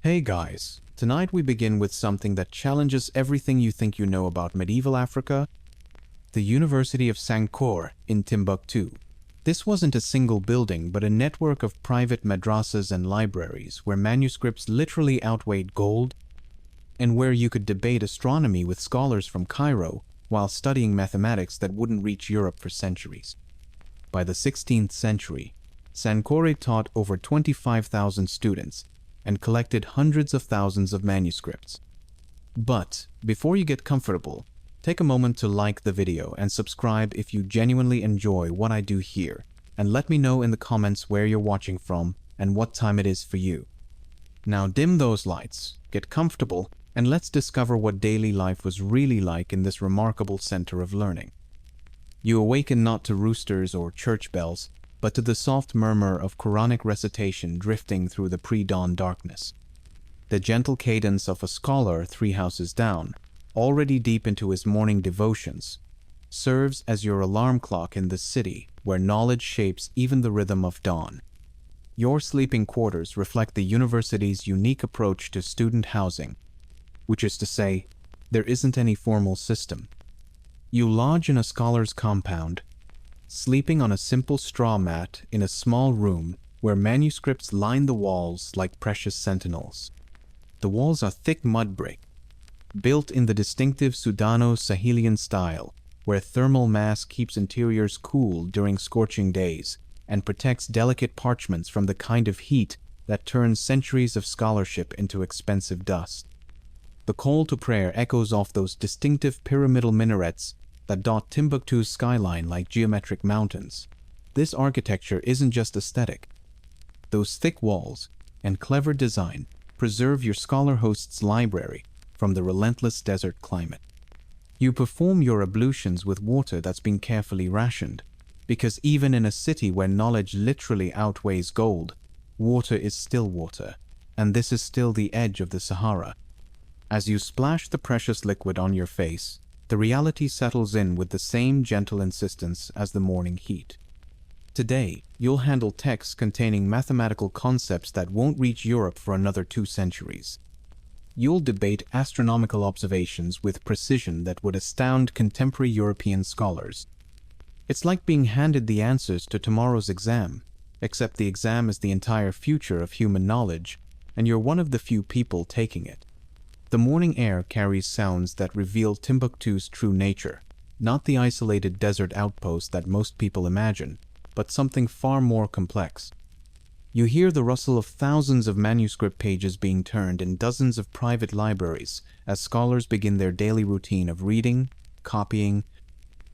Hey guys, tonight we begin with something that challenges everything you think you know about medieval Africa, the University of Sankore in Timbuktu. This wasn't a single building, but a network of private madrasas and libraries where manuscripts literally outweighed gold, and where you could debate astronomy with scholars from Cairo while studying mathematics that wouldn't reach Europe for centuries. By the 16th century, Sankoré taught over 25,000 students and collected hundreds of thousands of manuscripts. But before you get comfortable, take a moment to like the video and subscribe if you genuinely enjoy what I do here, and let me know in the comments where you're watching from and what time it is for you. Now dim those lights, get comfortable, and let's discover what daily life was really like in this remarkable center of learning. You awaken not to roosters or church bells, but to the soft murmur of Quranic recitation drifting through the pre-dawn darkness. The gentle cadence of a scholar 3 houses down, already deep into his morning devotions, serves as your alarm clock in the city where knowledge shapes even the rhythm of dawn. Your sleeping quarters reflect the university's unique approach to student housing, which is to say, there isn't any formal system. You lodge in a scholar's compound, sleeping on a simple straw mat in a small room where manuscripts line the walls like precious sentinels. The walls are thick mud brick, built in the distinctive Sudano-Sahelian style, where thermal mass keeps interiors cool during scorching days and protects delicate parchments from the kind of heat that turns centuries of scholarship into expensive dust. The call to prayer echoes off those distinctive pyramidal minarets that dot Timbuktu's skyline like geometric mountains. This architecture isn't just aesthetic. Those thick walls and clever design preserve your scholar host's library from the relentless desert climate. You perform your ablutions with water that's been carefully rationed, because even in a city where knowledge literally outweighs gold, water is still water, and this is still the edge of the Sahara. As you splash the precious liquid on your face, the reality settles in with the same gentle insistence as the morning heat. Today, you'll handle texts containing mathematical concepts that won't reach Europe for another 2 centuries. You'll debate astronomical observations with precision that would astound contemporary European scholars. It's like being handed the answers to tomorrow's exam, except the exam is the entire future of human knowledge, and you're one of the few people taking it. The morning air carries sounds that reveal Timbuktu's true nature, not the isolated desert outpost that most people imagine, but something far more complex. You hear the rustle of thousands of manuscript pages being turned in dozens of private libraries as scholars begin their daily routine of reading, copying,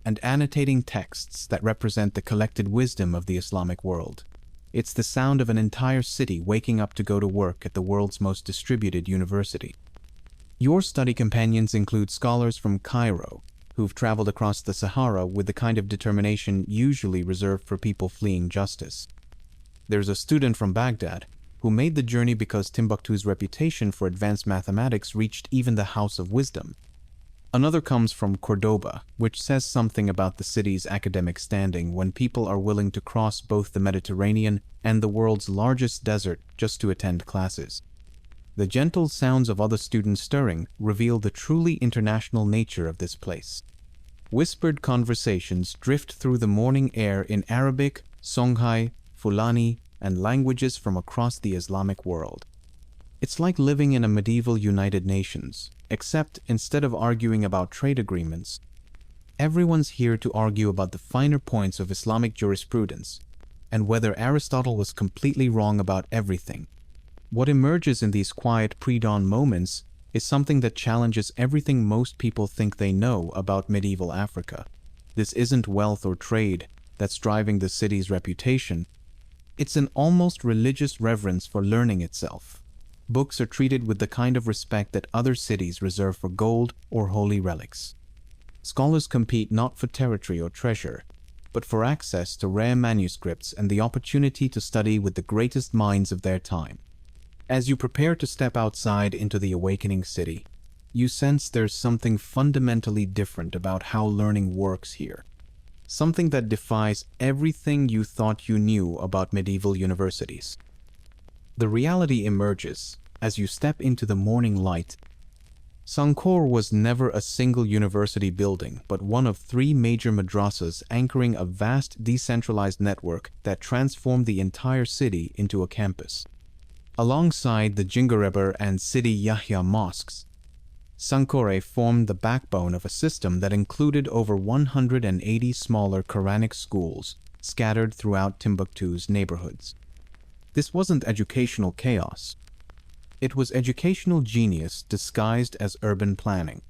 and annotating texts that represent the collected wisdom of the Islamic world. It's the sound of an entire city waking up to go to work at the world's most distributed university. Your study companions include scholars from Cairo, who've traveled across the Sahara with the kind of determination usually reserved for people fleeing justice. There's a student from Baghdad, who made the journey because Timbuktu's reputation for advanced mathematics reached even the House of Wisdom. Another comes from Cordoba, which says something about the city's academic standing when people are willing to cross both the Mediterranean and the world's largest desert just to attend classes. The gentle sounds of other students stirring reveal the truly international nature of this place. Whispered conversations drift through the morning air in Arabic, Songhai, Fulani, and languages from across the Islamic world. It's like living in a medieval United Nations, except instead of arguing about trade agreements, everyone's here to argue about the finer points of Islamic jurisprudence and whether Aristotle was completely wrong about everything. What emerges in these quiet pre-dawn moments is something that challenges everything most people think they know about medieval Africa. This isn't wealth or trade that's driving the city's reputation. It's an almost religious reverence for learning itself. Books are treated with the kind of respect that other cities reserve for gold or holy relics. Scholars compete not for territory or treasure, but for access to rare manuscripts and the opportunity to study with the greatest minds of their time. As you prepare to step outside into the awakening city, you sense there's something fundamentally different about how learning works here. Something that defies everything you thought you knew about medieval universities. The reality emerges as you step into the morning light. Sankore was never a single university building, but one of three major madrasas anchoring a vast decentralized network that transformed the entire city into a campus. Alongside the Jingareber and Sidi Yahya mosques, Sankoré formed the backbone of a system that included over 180 smaller Quranic schools scattered throughout Timbuktu's neighborhoods. This wasn't educational chaos. It was educational genius disguised as urban planning.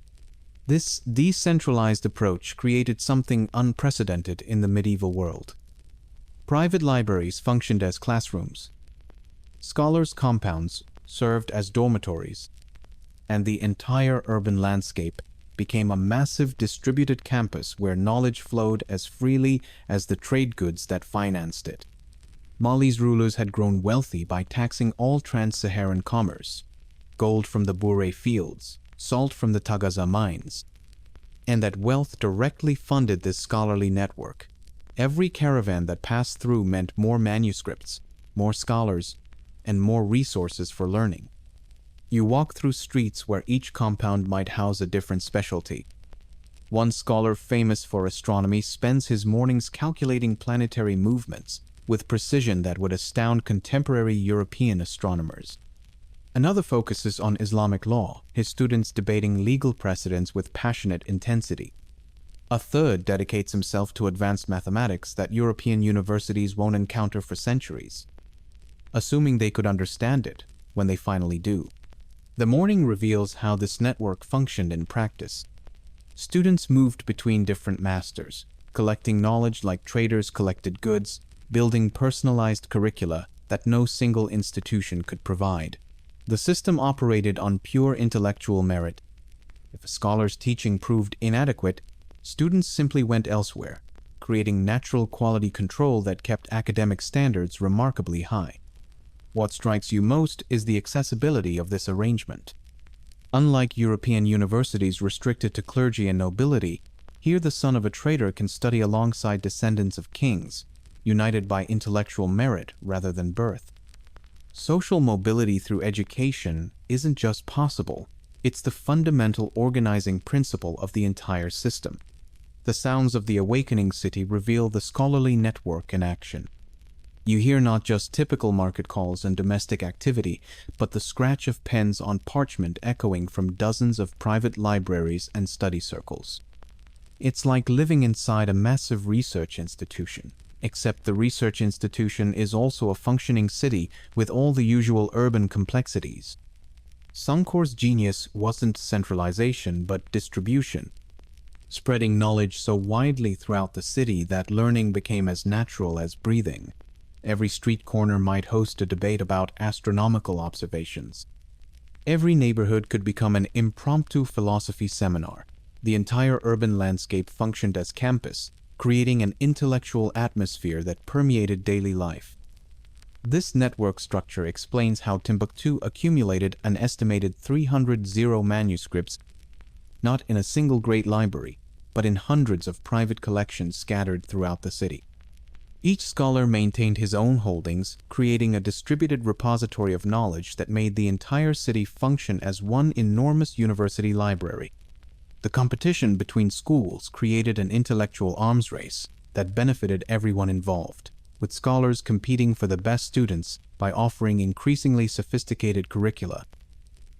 This decentralized approach created something unprecedented in the medieval world. Private libraries functioned as classrooms. Scholars' compounds served as dormitories, and the entire urban landscape became a massive distributed campus where knowledge flowed as freely as the trade goods that financed it. Mali's rulers had grown wealthy by taxing all trans-Saharan commerce, gold from the Bure fields, salt from the Tagaza mines, and that wealth directly funded this scholarly network. Every caravan that passed through meant more manuscripts, more scholars, and more resources for learning. You walk through streets where each compound might house a different specialty. One scholar famous for astronomy spends his mornings calculating planetary movements with precision that would astound contemporary European astronomers. Another focuses on Islamic law, his students debating legal precedents with passionate intensity. A third dedicates himself to advanced mathematics that European universities won't encounter for centuries, assuming they could understand it when they finally do. The morning reveals how this network functioned in practice. Students moved between different masters, collecting knowledge like traders collected goods, building personalized curricula that no single institution could provide. The system operated on pure intellectual merit. If a scholar's teaching proved inadequate, students simply went elsewhere, creating natural quality control that kept academic standards remarkably high. What strikes you most is the accessibility of this arrangement. Unlike European universities restricted to clergy and nobility, here the son of a trader can study alongside descendants of kings, united by intellectual merit rather than birth. Social mobility through education isn't just possible, it's the fundamental organizing principle of the entire system. The sounds of the awakening city reveal the scholarly network in action. You hear not just typical market calls and domestic activity, but the scratch of pens on parchment echoing from dozens of private libraries and study circles. It's like living inside a massive research institution, except the research institution is also a functioning city with all the usual urban complexities. Sankore's genius wasn't centralization but distribution, spreading knowledge so widely throughout the city that learning became as natural as breathing. Every street corner might host a debate about astronomical observations. Every neighborhood could become an impromptu philosophy seminar. The entire urban landscape functioned as campus, creating an intellectual atmosphere that permeated daily life. This network structure explains how Timbuktu accumulated an estimated 300 manuscripts, not in a single great library, but in hundreds of private collections scattered throughout the city. Each scholar maintained his own holdings, creating a distributed repository of knowledge that made the entire city function as one enormous university library. The competition between schools created an intellectual arms race that benefited everyone involved, with scholars competing for the best students by offering increasingly sophisticated curricula.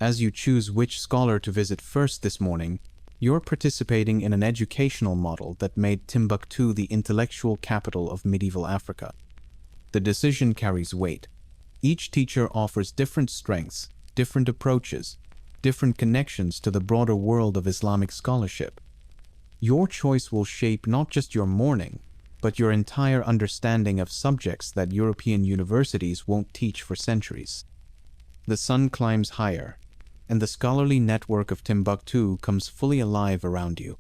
As you choose which scholar to visit first this morning, you're participating in an educational model that made Timbuktu the intellectual capital of medieval Africa. The decision carries weight. Each teacher offers different strengths, different approaches, different connections to the broader world of Islamic scholarship. Your choice will shape not just your morning, but your entire understanding of subjects that European universities won't teach for centuries. The sun climbs higher, and the scholarly network of Timbuktu comes fully alive around you.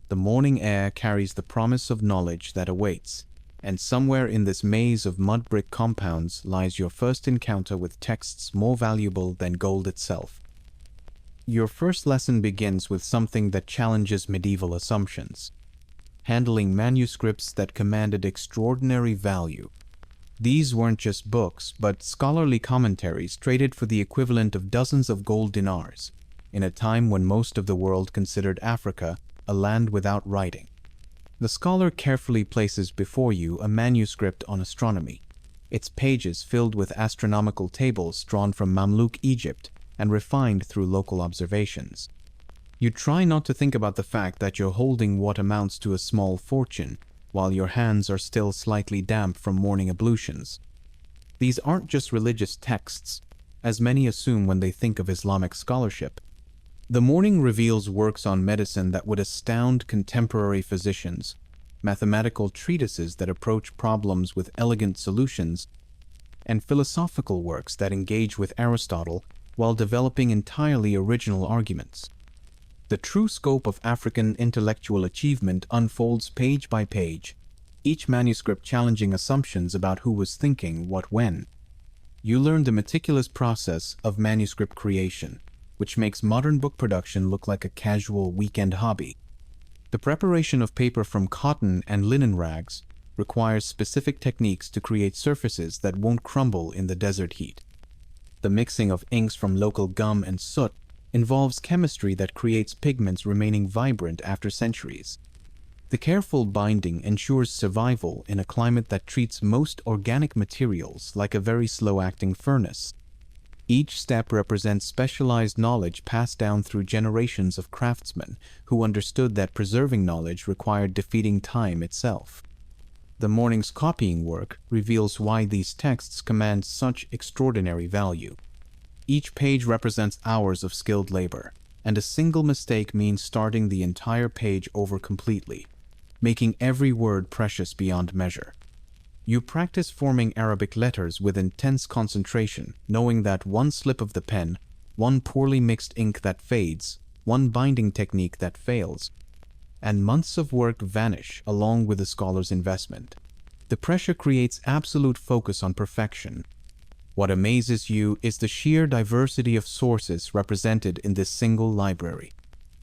The morning air carries the promise of knowledge that awaits, and somewhere in this maze of mud brick compounds lies your first encounter with texts more valuable than gold itself. Your first lesson begins with something that challenges medieval assumptions, handling manuscripts that commanded extraordinary value. These weren't just books, but scholarly commentaries traded for the equivalent of dozens of gold dinars, in a time when most of the world considered Africa a land without writing. The scholar carefully places before you a manuscript on astronomy, its pages filled with astronomical tables drawn from Mamluk Egypt and refined through local observations. You try not to think about the fact that you're holding what amounts to a small fortune, while your hands are still slightly damp from morning ablutions. These aren't just religious texts, as many assume when they think of Islamic scholarship. The morning reveals works on medicine that would astound contemporary physicians, mathematical treatises that approach problems with elegant solutions, and philosophical works that engage with Aristotle while developing entirely original arguments. The true scope of African intellectual achievement unfolds page by page, each manuscript challenging assumptions about who was thinking what when. You learn the meticulous process of manuscript creation, which makes modern book production look like a casual weekend hobby. The preparation of paper from cotton and linen rags requires specific techniques to create surfaces that won't crumble in the desert heat. The mixing of inks from local gum and soot involves chemistry that creates pigments remaining vibrant after centuries. The careful binding ensures survival in a climate that treats most organic materials like a very slow-acting furnace. Each step represents specialized knowledge passed down through generations of craftsmen who understood that preserving knowledge required defeating time itself. The morning's copying work reveals why these texts command such extraordinary value. Each page represents hours of skilled labor, and a single mistake means starting the entire page over completely, making every word precious beyond measure. You practice forming Arabic letters with intense concentration, knowing that one slip of the pen, one poorly mixed ink that fades, one binding technique that fails, and months of work vanish along with the scholar's investment. The pressure creates absolute focus on perfection. What amazes you is the sheer diversity of sources represented in this single library.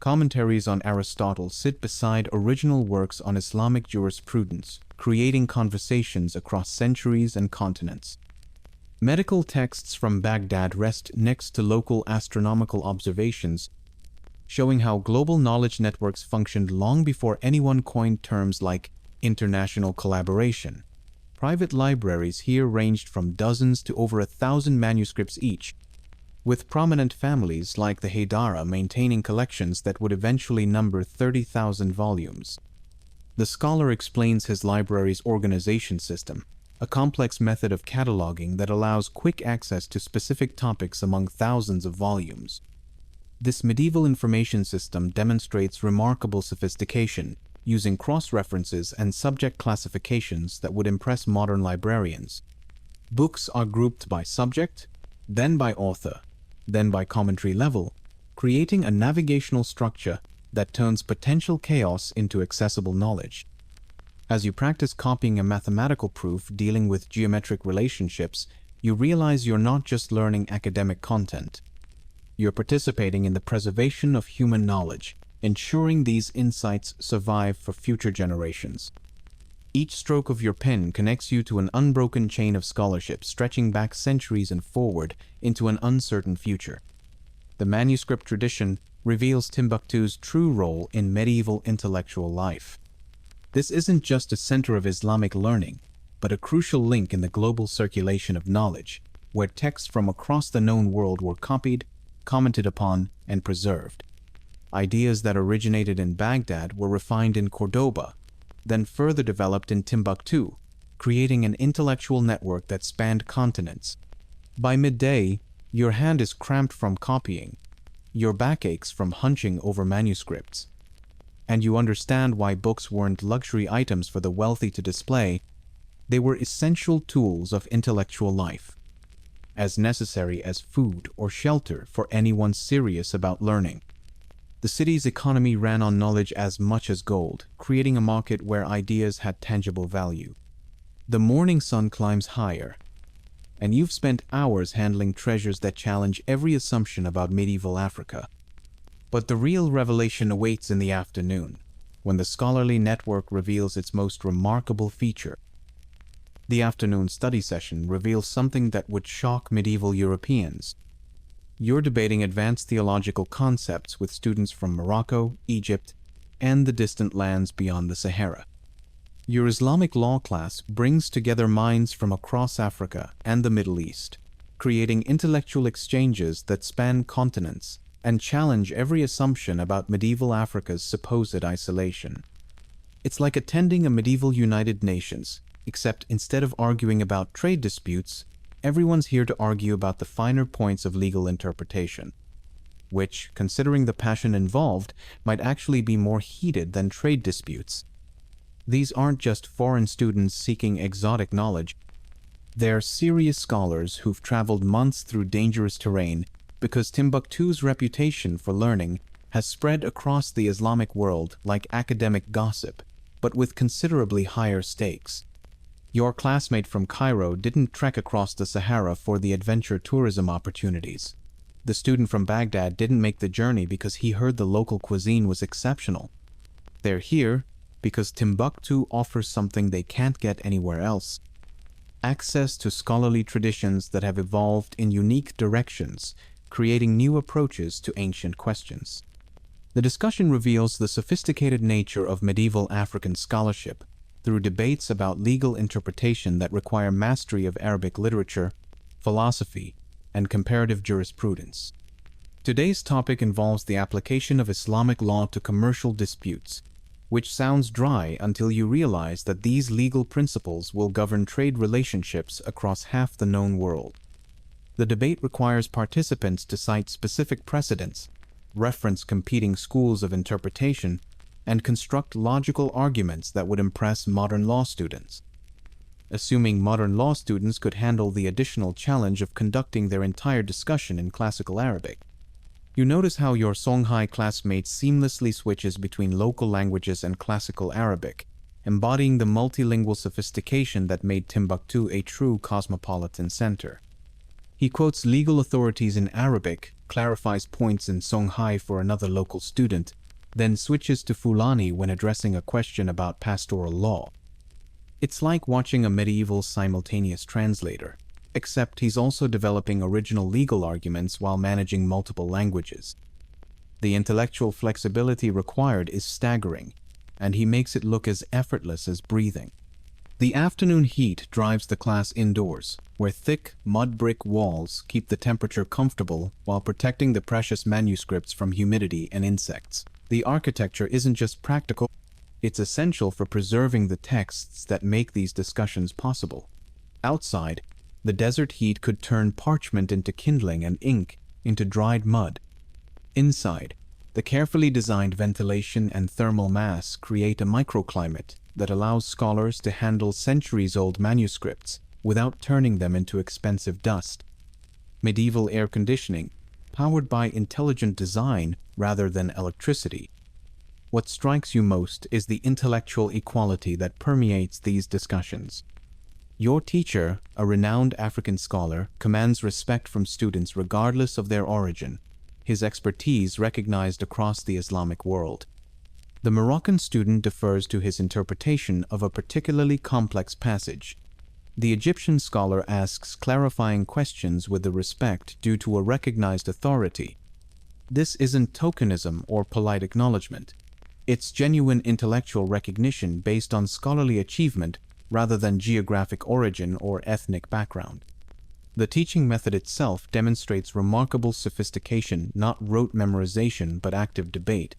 Commentaries on Aristotle sit beside original works on Islamic jurisprudence, creating conversations across centuries and continents. Medical texts from Baghdad rest next to local astronomical observations, showing how global knowledge networks functioned long before anyone coined terms like international collaboration. Private libraries here ranged from dozens to over 1,000 manuscripts each, with prominent families like the Haidara maintaining collections that would eventually number 30,000 volumes. The scholar explains his library's organization system, a complex method of cataloging that allows quick access to specific topics among thousands of volumes. This medieval information system demonstrates remarkable sophistication, using cross-references and subject classifications that would impress modern librarians. Books are grouped by subject, then by author, then by commentary level, creating a navigational structure that turns potential chaos into accessible knowledge. As you practice copying a mathematical proof dealing with geometric relationships, you realize you're not just learning academic content. You're participating in the preservation of human knowledge, ensuring these insights survive for future generations. Each stroke of your pen connects you to an unbroken chain of scholarship stretching back centuries and forward into an uncertain future. The manuscript tradition reveals Timbuktu's true role in medieval intellectual life. This isn't just a center of Islamic learning, but a crucial link in the global circulation of knowledge, where texts from across the known world were copied, commented upon, and preserved. Ideas that originated in Baghdad were refined in Cordoba, then further developed in Timbuktu, creating an intellectual network that spanned continents. By midday, your hand is cramped from copying, your back aches from hunching over manuscripts, and you understand why books weren't luxury items for the wealthy to display. They were essential tools of intellectual life, as necessary as food or shelter for anyone serious about learning. The city's economy ran on knowledge as much as gold, creating a market where ideas had tangible value. The morning sun climbs higher, and you've spent hours handling treasures that challenge every assumption about medieval Africa. But the real revelation awaits in the afternoon, when the scholarly network reveals its most remarkable feature: The afternoon study session reveals something that would shock medieval Europeans. You're debating advanced theological concepts with students from Morocco, Egypt, and the distant lands beyond the Sahara. Your Islamic law class brings together minds from across Africa and the Middle East, creating intellectual exchanges that span continents and challenge every assumption about medieval Africa's supposed isolation. It's like attending a medieval United Nations, except instead of arguing about trade disputes, everyone's here to argue about the finer points of legal interpretation, which, considering the passion involved, might actually be more heated than trade disputes. These aren't just foreign students seeking exotic knowledge. They're serious scholars who've traveled months through dangerous terrain because Timbuktu's reputation for learning has spread across the Islamic world like academic gossip, but with considerably higher stakes. Your classmate from Cairo didn't trek across the Sahara for the adventure tourism opportunities. The student from Baghdad didn't make the journey because he heard the local cuisine was exceptional. They're here because Timbuktu offers something they can't get anywhere else: access to scholarly traditions that have evolved in unique directions, creating new approaches to ancient questions. The discussion reveals the sophisticated nature of medieval African scholarship through debates about legal interpretation that require mastery of Arabic literature, philosophy, and comparative jurisprudence. Today's topic involves the application of Islamic law to commercial disputes, which sounds dry until you realize that these legal principles will govern trade relationships across half the known world. The debate requires participants to cite specific precedents, reference competing schools of interpretation, and construct logical arguments that would impress modern law students. Assuming modern law students could handle the additional challenge of conducting their entire discussion in classical Arabic. You notice how your Songhai classmate seamlessly switches between local languages and classical Arabic, embodying the multilingual sophistication that made Timbuktu a true cosmopolitan center. He quotes legal authorities in Arabic, clarifies points in Songhai for another local student, then switches to Fulani when addressing a question about pastoral law. It's like watching a medieval simultaneous translator, except he's also developing original legal arguments while managing multiple languages. The intellectual flexibility required is staggering, and he makes it look as effortless as breathing. The afternoon heat drives the class indoors, where thick, mud brick walls keep the temperature comfortable while protecting the precious manuscripts from humidity and insects. The architecture isn't just practical, it's essential for preserving the texts that make these discussions possible. Outside, the desert heat could turn parchment into kindling and ink into dried mud. Inside, the carefully designed ventilation and thermal mass create a microclimate that allows scholars to handle centuries-old manuscripts without turning them into expensive dust. Medieval air conditioning, powered by intelligent design rather than electricity. What strikes you most is the intellectual equality that permeates these discussions. Your teacher, a renowned African scholar, commands respect from students regardless of their origin, his expertise recognized across the Islamic world. The Moroccan student defers to his interpretation of a particularly complex passage. The Egyptian scholar asks clarifying questions with the respect due to a recognized authority. This isn't tokenism or polite acknowledgement. It's genuine intellectual recognition based on scholarly achievement rather than geographic origin or ethnic background. The teaching method itself demonstrates remarkable sophistication, not rote memorization but active debate,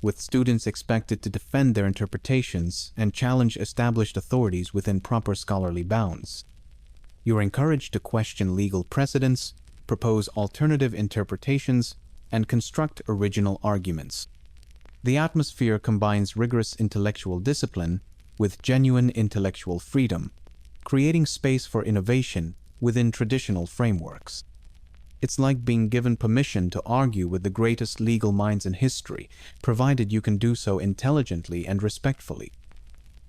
with students expected to defend their interpretations and challenge established authorities within proper scholarly bounds. You're encouraged to question legal precedents, propose alternative interpretations, and construct original arguments. The atmosphere combines rigorous intellectual discipline with genuine intellectual freedom, creating space for innovation within traditional frameworks. It's like being given permission to argue with the greatest legal minds in history, provided you can do so intelligently and respectfully.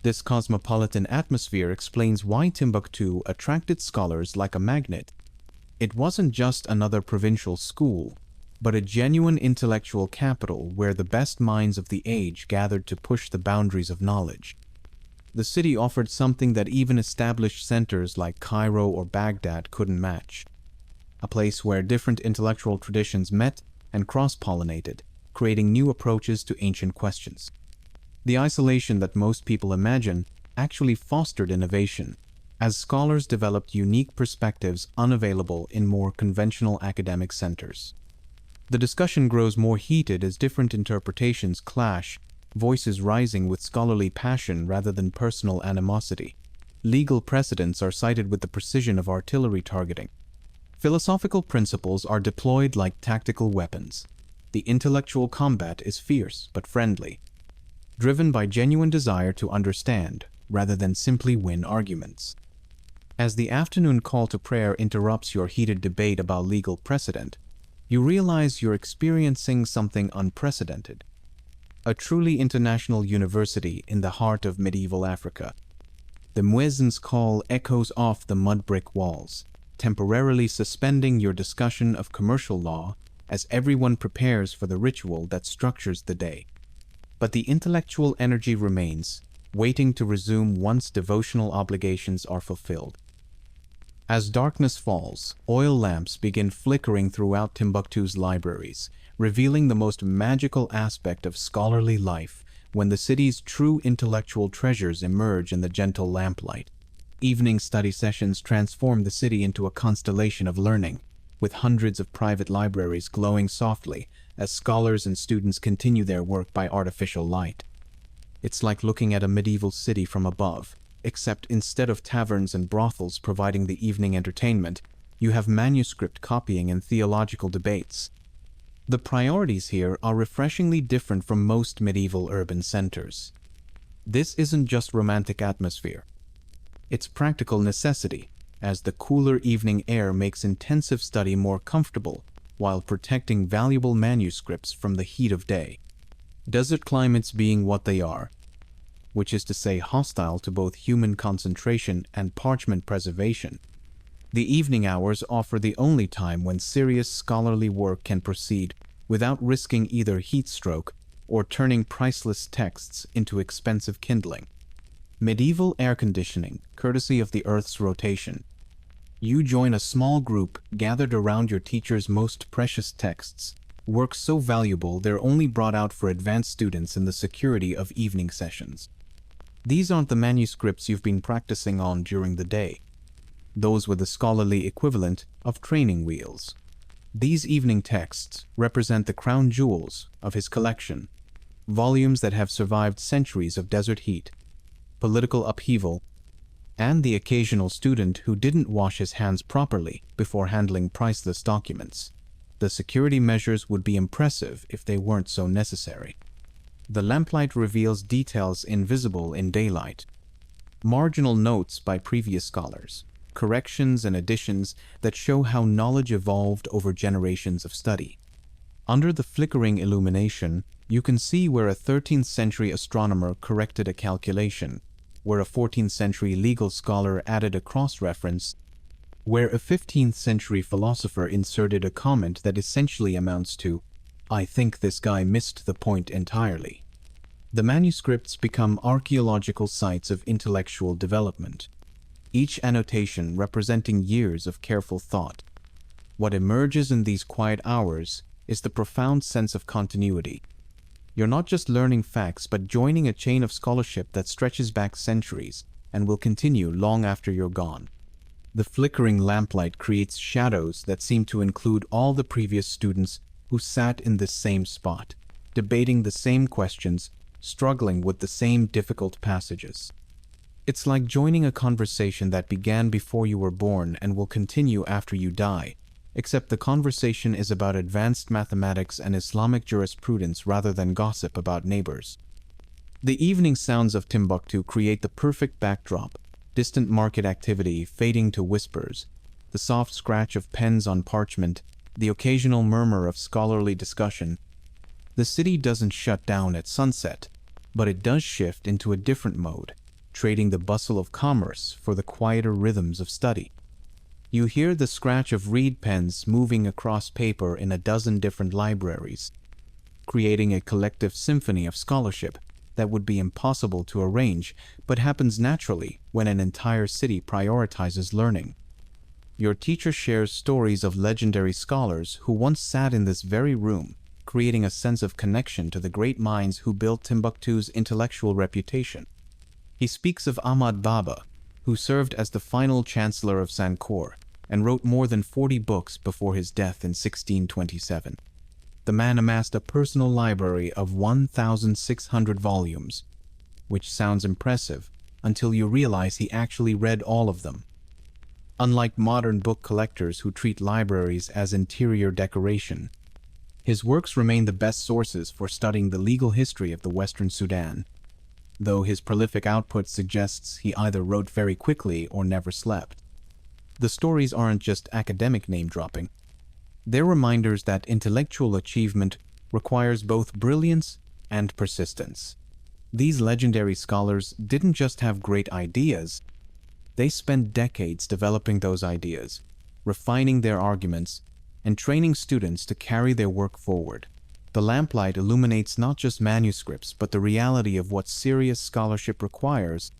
This cosmopolitan atmosphere explains why Timbuktu attracted scholars like a magnet. It wasn't just another provincial school, but a genuine intellectual capital where the best minds of the age gathered to push the boundaries of knowledge. The city offered something that even established centers like Cairo or Baghdad couldn't match. A place where different intellectual traditions met and cross-pollinated, creating new approaches to ancient questions. The isolation that most people imagine actually fostered innovation, as scholars developed unique perspectives unavailable in more conventional academic centers. The discussion grows more heated as different interpretations clash, voices rising with scholarly passion rather than personal animosity. Legal precedents are cited with the precision of artillery targeting. Philosophical principles are deployed like tactical weapons. The intellectual combat is fierce but friendly, driven by genuine desire to understand rather than simply win arguments. As the afternoon call to prayer interrupts your heated debate about legal precedent, you realize you're experiencing something unprecedented. A truly international university in the heart of medieval Africa. The muezzin's call echoes off the mud brick walls, temporarily suspending your discussion of commercial law as everyone prepares for the ritual that structures the day. But the intellectual energy remains, waiting to resume once devotional obligations are fulfilled. As darkness falls, oil lamps begin flickering throughout Timbuktu's libraries, revealing the most magical aspect of scholarly life when the city's true intellectual treasures emerge in the gentle lamplight. Evening study sessions transform the city into a constellation of learning, with hundreds of private libraries glowing softly as scholars and students continue their work by artificial light. It's like looking at a medieval city from above, except instead of taverns and brothels providing the evening entertainment, you have manuscript copying and theological debates. The priorities here are refreshingly different from most medieval urban centers. This isn't just romantic atmosphere. It's practical necessity, as the cooler evening air makes intensive study more comfortable while protecting valuable manuscripts from the heat of day. Desert climates being what they are, which is to say hostile to both human concentration and parchment preservation, the evening hours offer the only time when serious scholarly work can proceed without risking either heat stroke or turning priceless texts into expensive kindling. Medieval air conditioning, courtesy of the Earth's rotation. You join a small group gathered around your teacher's most precious texts, works so valuable they're only brought out for advanced students in the security of evening sessions. These aren't the manuscripts you've been practicing on during the day. Those were the scholarly equivalent of training wheels. These evening texts represent the crown jewels of his collection, volumes that have survived centuries of desert heat, political upheaval, and the occasional student who didn't wash his hands properly before handling priceless documents. The security measures would be impressive if they weren't so necessary. The lamplight reveals details invisible in daylight. Marginal notes by previous scholars, corrections and additions that show how knowledge evolved over generations of study. Under the flickering illumination, you can see where a 13th century astronomer corrected a calculation, where a 14th century legal scholar added a cross-reference, where a 15th century philosopher inserted a comment that essentially amounts to, "I think this guy missed the point entirely." The manuscripts become archaeological sites of intellectual development, each annotation representing years of careful thought. What emerges in these quiet hours is the profound sense of continuity. You're not just learning facts, but joining a chain of scholarship that stretches back centuries and will continue long after you're gone. The flickering lamplight creates shadows that seem to include all the previous students who sat in this same spot, debating the same questions, struggling with the same difficult passages. It's like joining a conversation that began before you were born and will continue after you die, except the conversation is about advanced mathematics and Islamic jurisprudence rather than gossip about neighbors. The evening sounds of Timbuktu create the perfect backdrop, distant market activity fading to whispers, the soft scratch of pens on parchment, the occasional murmur of scholarly discussion. The city doesn't shut down at sunset, but it does shift into a different mode, trading the bustle of commerce for the quieter rhythms of study. You hear the scratch of reed pens moving across paper in a dozen different libraries, creating a collective symphony of scholarship, that would be impossible to arrange, but happens naturally when an entire city prioritizes learning. Your teacher shares stories of legendary scholars who once sat in this very room, creating a sense of connection to the great minds who built Timbuktu's intellectual reputation. He speaks of Ahmad Baba, who served as the final chancellor of Sankore and wrote more than 40 books before his death in 1627. The man amassed a personal library of 1,600 volumes, which sounds impressive until you realize he actually read all of them. Unlike modern book collectors who treat libraries as interior decoration, his works remain the best sources for studying the legal history of the Western Sudan, though his prolific output suggests he either wrote very quickly or never slept. The stories aren't just academic name-dropping. They're reminders that intellectual achievement requires both brilliance and persistence. These legendary scholars didn't just have great ideas, they spent decades developing those ideas, refining their arguments, and training students to carry their work forward. The lamplight illuminates not just manuscripts, but the reality of what serious scholarship requires: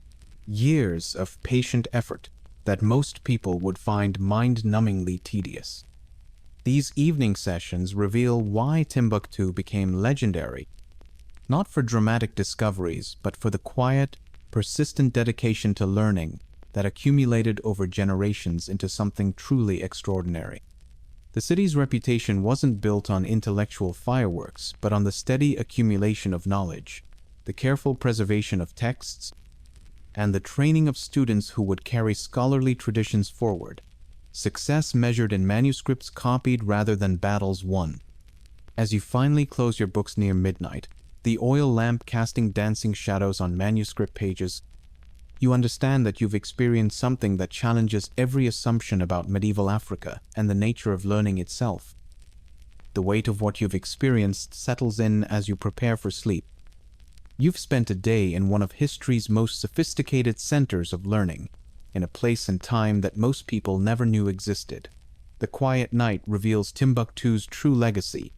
years of patient effort that most people would find mind-numbingly tedious. These evening sessions reveal why Timbuktu became legendary, not for dramatic discoveries, but for the quiet, persistent dedication to learning that accumulated over generations into something truly extraordinary. The city's reputation wasn't built on intellectual fireworks, but on the steady accumulation of knowledge, the careful preservation of texts, and the training of students who would carry scholarly traditions forward. Success measured in manuscripts copied rather than battles won. As you finally close your books near midnight, the oil lamp casting dancing shadows on manuscript pages, you understand that you've experienced something that challenges every assumption about medieval Africa and the nature of learning itself. The weight of what you've experienced settles in as you prepare for sleep. You've spent a day in one of history's most sophisticated centers of learning, in a place and time that most people never knew existed. The quiet night reveals Timbuktu's true legacy,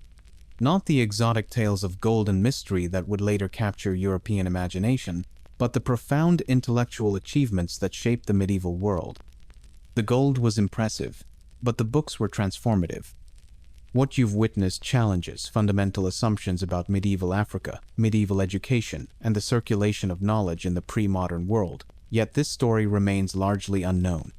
not the exotic tales of gold and mystery that would later capture European imagination, but the profound intellectual achievements that shaped the medieval world. The gold was impressive, but the books were transformative. What you've witnessed challenges fundamental assumptions about medieval Africa, medieval education, and the circulation of knowledge in the pre-modern world. Yet this story remains largely unknown.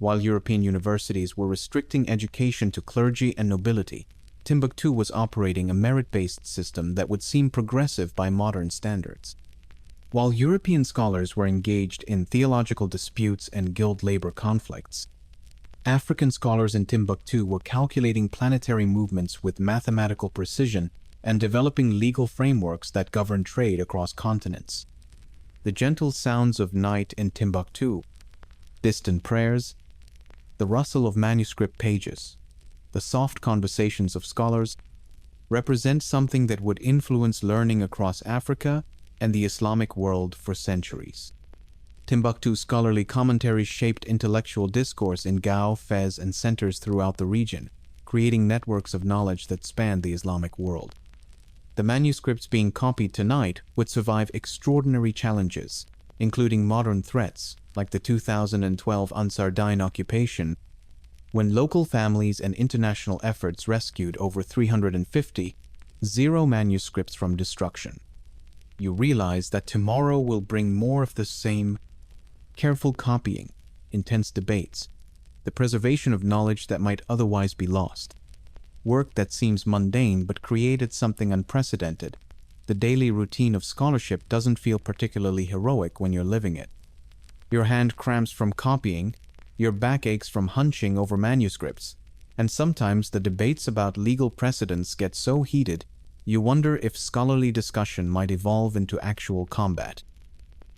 While European universities were restricting education to clergy and nobility, Timbuktu was operating a merit-based system that would seem progressive by modern standards. While European scholars were engaged in theological disputes and guild labor conflicts, African scholars in Timbuktu were calculating planetary movements with mathematical precision and developing legal frameworks that governed trade across continents. The gentle sounds of night in Timbuktu, distant prayers, the rustle of manuscript pages, the soft conversations of scholars represent something that would influence learning across Africa and the Islamic world for centuries. Timbuktu's scholarly commentaries shaped intellectual discourse in Gao, Fez, and centers throughout the region, creating networks of knowledge that spanned the Islamic world. The manuscripts being copied tonight would survive extraordinary challenges, including modern threats like the 2012 Ansar-Dine occupation, when local families and international efforts rescued over 350 manuscripts from destruction. You realize that tomorrow will bring more of the same: careful copying, intense debates, the preservation of knowledge that might otherwise be lost. Work that seems mundane but created something unprecedented. The daily routine of scholarship doesn't feel particularly heroic when you're living it. Your hand cramps from copying, your back aches from hunching over manuscripts, and sometimes the debates about legal precedents get so heated you wonder if scholarly discussion might evolve into actual combat.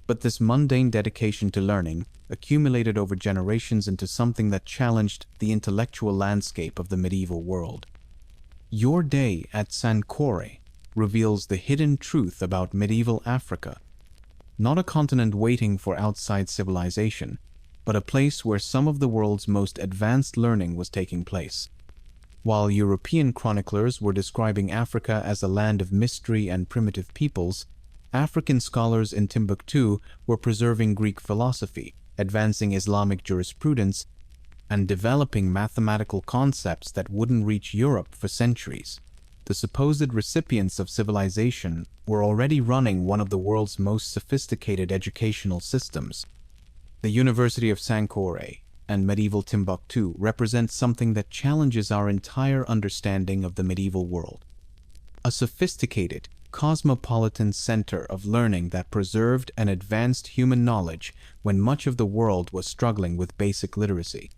But this mundane dedication to learning accumulated over generations into something that challenged the intellectual landscape of the medieval world. Your day at Sankoré reveals the hidden truth about medieval Africa, not a continent waiting for outside civilization, but a place where some of the world's most advanced learning was taking place. While European chroniclers were describing Africa as a land of mystery and primitive peoples, African scholars in Timbuktu were preserving Greek philosophy, advancing Islamic jurisprudence, and developing mathematical concepts that wouldn't reach Europe for centuries. The supposed recipients of civilization were already running one of the world's most sophisticated educational systems. The University of Sankore and medieval Timbuktu represent something that challenges our entire understanding of the medieval world. A sophisticated, cosmopolitan center of learning that preserved and advanced human knowledge when much of the world was struggling with basic literacy.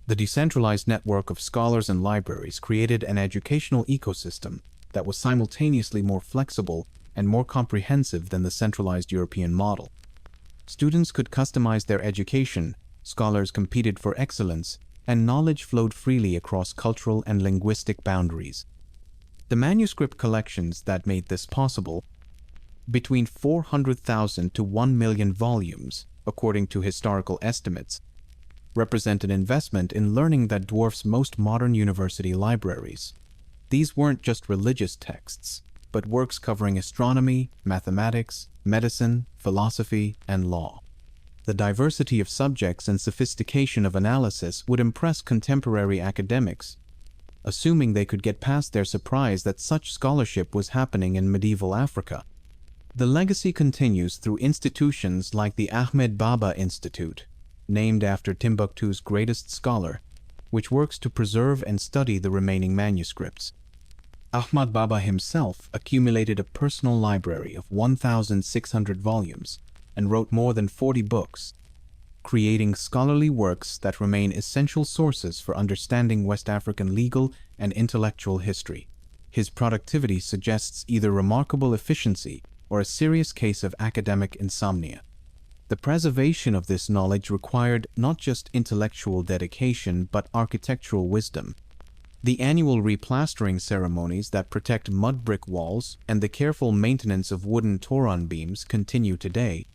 The decentralized network of scholars and libraries created an educational ecosystem that was simultaneously more flexible and more comprehensive than the centralized European model. Students could customize their education, scholars competed for excellence, and knowledge flowed freely across cultural and linguistic boundaries. The manuscript collections that made this possible, between 400,000 to 1 million volumes, according to historical estimates, represent an investment in learning that dwarfs most modern university libraries. These weren't just religious texts, but works covering astronomy, mathematics, medicine, philosophy, and law. The diversity of subjects and sophistication of analysis would impress contemporary academics, assuming they could get past their surprise that such scholarship was happening in medieval Africa. The legacy continues through institutions like the Ahmed Baba Institute, named after Timbuktu's greatest scholar, which works to preserve and study the remaining manuscripts. Ahmad Baba himself accumulated a personal library of 1,600 volumes and wrote more than 40 books, creating scholarly works that remain essential sources for understanding West African legal and intellectual history. His productivity suggests either remarkable efficiency or a serious case of academic insomnia. The preservation of this knowledge required not just intellectual dedication but architectural wisdom. The annual replastering ceremonies that protect mud brick walls and the careful maintenance of wooden Toron beams continue today,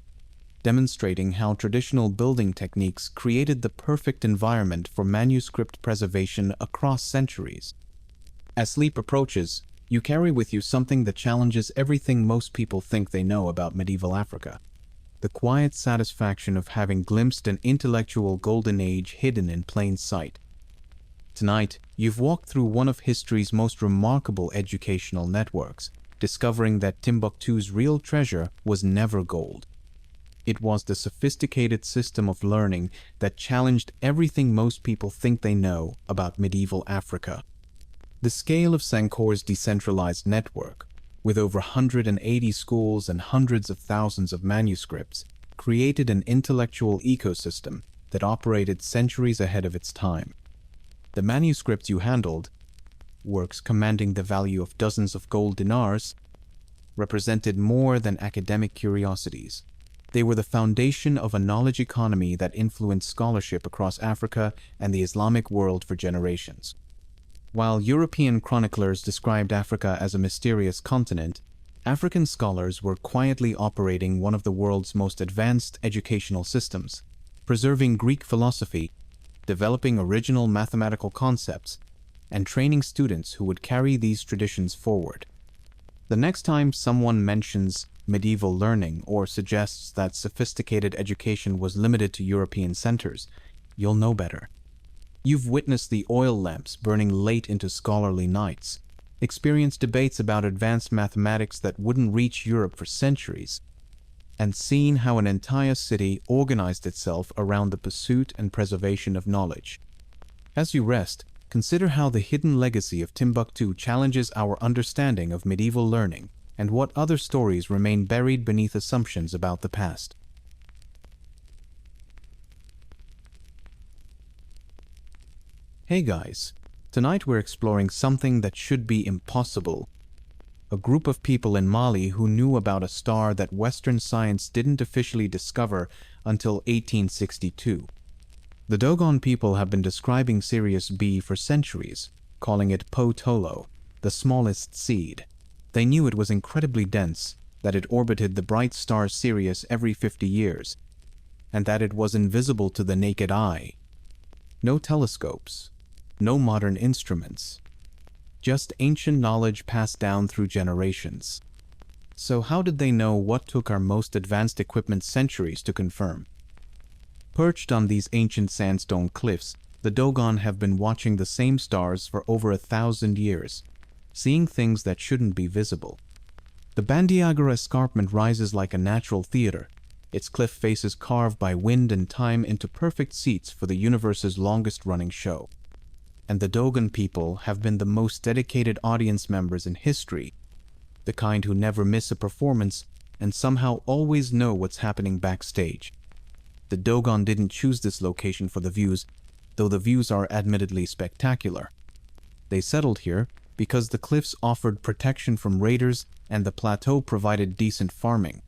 demonstrating how traditional building techniques created the perfect environment for manuscript preservation across centuries. As sleep approaches, you carry with you something that challenges everything most people think they know about medieval Africa. The quiet satisfaction of having glimpsed an intellectual golden age hidden in plain sight. Tonight, you've walked through one of history's most remarkable educational networks, discovering that Timbuktu's real treasure was never gold. It was the sophisticated system of learning that challenged everything most people think they know about medieval Africa. The scale of Sankore's decentralized network, with over 180 schools and hundreds of thousands of manuscripts, created an intellectual ecosystem that operated centuries ahead of its time. The manuscripts you handled, works commanding the value of dozens of gold dinars, represented more than academic curiosities. They were the foundation of a knowledge economy that influenced scholarship across Africa and the Islamic world for generations. While European chroniclers described Africa as a mysterious continent, African scholars were quietly operating one of the world's most advanced educational systems, preserving Greek philosophy, developing original mathematical concepts, and training students who would carry these traditions forward. The next time someone mentions medieval learning or suggests that sophisticated education was limited to European centers, you'll know better. You've witnessed the oil lamps burning late into scholarly nights, experienced debates about advanced mathematics that wouldn't reach Europe for centuries, and seen how an entire city organized itself around the pursuit and preservation of knowledge. As you rest, consider how the hidden legacy of Timbuktu challenges our understanding of medieval learning and what other stories remain buried beneath assumptions about the past. Hey guys, tonight we're exploring something that should be impossible. A group of people in Mali who knew about a star that Western science didn't officially discover until 1862. The Dogon people have been describing Sirius B for centuries, calling it Po-Tolo, the smallest seed. They knew it was incredibly dense, that it orbited the bright star Sirius every 50 years, and that it was invisible to the naked eye. No telescopes, no modern instruments, just ancient knowledge passed down through generations. So how did they know what took our most advanced equipment centuries to confirm? Perched on these ancient sandstone cliffs, the Dogon have been watching the same stars for over 1,000 years, seeing things that shouldn't be visible. The Bandiagara escarpment rises like a natural theater, its cliff faces carved by wind and time into perfect seats for the universe's longest-running show. And the Dogon people have been the most dedicated audience members in history, the kind who never miss a performance and somehow always know what's happening backstage. The Dogon didn't choose this location for the views, though the views are admittedly spectacular. They settled here because the cliffs offered protection from raiders and the plateau provided decent farming.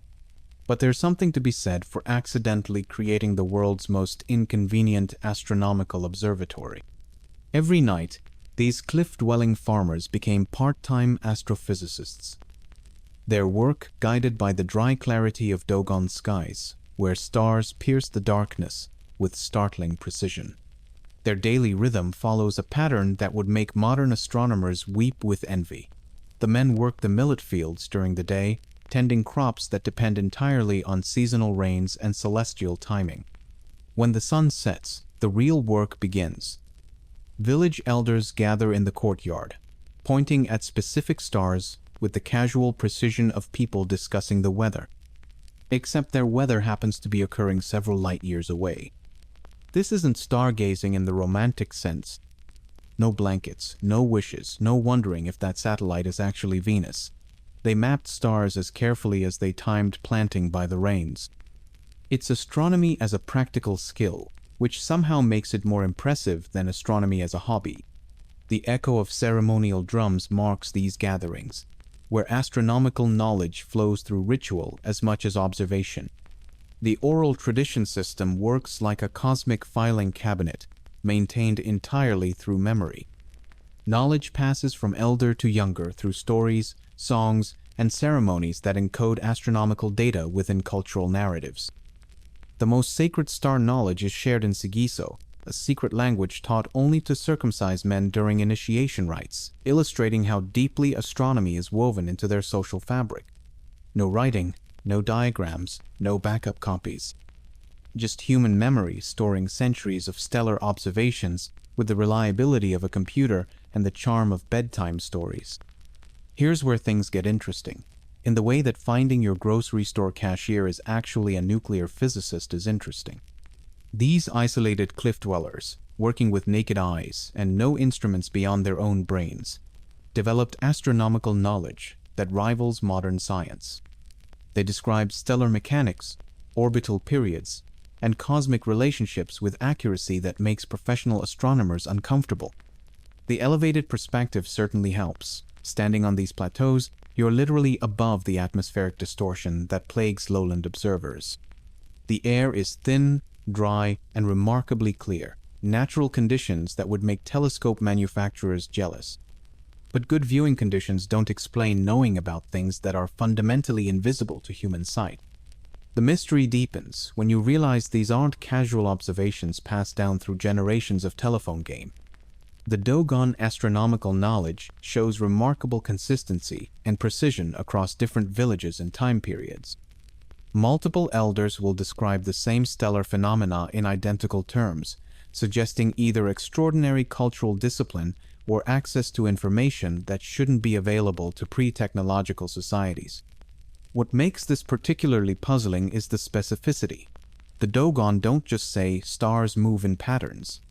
But there's something to be said for accidentally creating the world's most inconvenient astronomical observatory. Every night, these cliff-dwelling farmers became part-time astrophysicists. Their work guided by the dry clarity of Dogon skies, where stars pierce the darkness with startling precision. Their daily rhythm follows a pattern that would make modern astronomers weep with envy. The men work the millet fields during the day, tending crops that depend entirely on seasonal rains and celestial timing. When the sun sets, the real work begins. Village elders gather in the courtyard, pointing at specific stars with the casual precision of people discussing the weather. Except their weather happens to be occurring several light years away. This isn't stargazing in the romantic sense. No blankets, no wishes, no wondering if that satellite is actually Venus. They mapped stars as carefully as they timed planting by the rains. It's astronomy as a practical skill, which somehow makes it more impressive than astronomy as a hobby. The echo of ceremonial drums marks these gatherings, where astronomical knowledge flows through ritual as much as observation. The oral tradition system works like a cosmic filing cabinet, maintained entirely through memory. Knowledge passes from elder to younger through stories, songs, and ceremonies that encode astronomical data within cultural narratives. The most sacred star knowledge is shared in Sigiso, a secret language taught only to circumcised men during initiation rites, illustrating how deeply astronomy is woven into their social fabric. No writing, no diagrams, no backup copies. Just human memory storing centuries of stellar observations with the reliability of a computer and the charm of bedtime stories. Here's where things get interesting. In the way that finding your grocery store cashier is actually a nuclear physicist is interesting. These isolated cliff dwellers, working with naked eyes and no instruments beyond their own brains, developed astronomical knowledge that rivals modern science. They described stellar mechanics, orbital periods, and cosmic relationships with accuracy that makes professional astronomers uncomfortable. The elevated perspective certainly helps. Standing on these plateaus, you're literally above the atmospheric distortion that plagues lowland observers. The air is thin, dry, and remarkably clear, natural conditions that would make telescope manufacturers jealous. But good viewing conditions don't explain knowing about things that are fundamentally invisible to human sight. The mystery deepens when you realize these aren't casual observations passed down through generations of telephone game. The Dogon astronomical knowledge shows remarkable consistency and precision across different villages and time periods. Multiple elders will describe the same stellar phenomena in identical terms, suggesting either extraordinary cultural discipline or access to information that shouldn't be available to pre-technological societies. What makes this particularly puzzling is the specificity. The Dogon don't just say stars move in patterns.